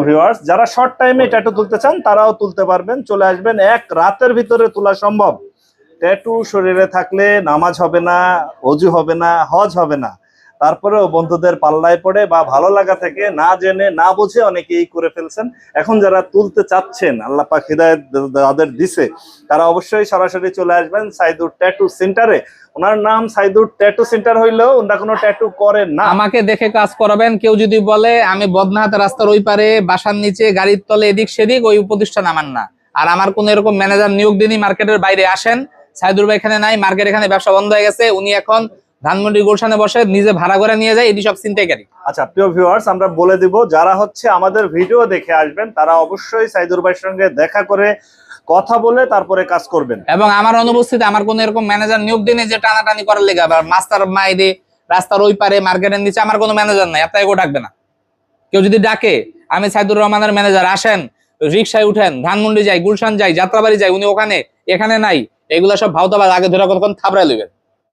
Viewers, যারা short টাইমে tattoo তুলতে চান তারাও তুলতে পারবেন, চলে আসবেন, এক রাতের ভিতরে তোলা সম্ভব। ট্যাটু শরীরে থাকলে নামাজ হবে না, অজু হবে না, হজ হবে না, তারপরেও বন্ধুদের পাল্লায় পড়ে বা ভালো লাগা থেকে না জেনে না বুঝে অনেকেই করে ফেলছেন। এখন যারা তুলতে চাচ্ছেন, আল্লাহ পাক হিদায়াত যাদের দিছে, তারা অবশ্যই সরাসরি চলে আসবেন সাইদুর ট্যাটু সেন্টারে। ওনার নাম সাইদুর ট্যাটু সেন্টার হইলেও ওনারা কোনো ট্যাটু করে না। আমাকে দেখে কাজ করাবেন। কেউ যদি বলে আমি বদনাহাট রাস্তার ওই পারে বাসার নিচে গাড়ির তলে এদিক সেদিক, ওই প্রতিষ্ঠান আমার না। আর আমার কোন এরকম ম্যানেজার নিয়োগ দিনই মার্কেটের বাইরে আসেন, সাইদুর ভাই এখানে নাই, মার্কেট এখানে ব্যবসা বন্ধ হয়ে গেছে, উনি এখন ধানমন্ডি গুলশানে বসে নিজে ভাড়া করে নিয়ে যায়, এটি সব ছিনতাইকারী। আচ্ছা প্রিয় ভিউয়ার্স, আমরা বলে দিব যারা হচ্ছে আমাদের ভিডিও দেখে আসবেন তারা অবশ্যই সাইদুর ভাইয়ের সঙ্গে দেখা করে কথা বলে তারপরে কাজ করবেন। এবং আমার অনুপস্থিতি আমার কোন এরকম ম্যানেজার নিয়োগ দিনে যে টানাটানি করার লেগে আবার মাস্টার মাইরে রাস্তার ওই পারে মার্কেটের নিচে আমার কোনো ম্যানেজার নাই, আপনাকে কেউ ডাকবে না। কেউ যদি ডাকে আমি সাইদুর রহমানের ম্যানেজার, আসেন, রিক্সায় উঠেন, ধানমন্ডি যাই, গুলশান যাই, যাত্রাবাড়ি যাই, উনি ওখানে এখানে নাই, এগুলা সব ভাওতাবাজ, আগে ধরে কতক্ষণ থাবড়ায় লইবেন।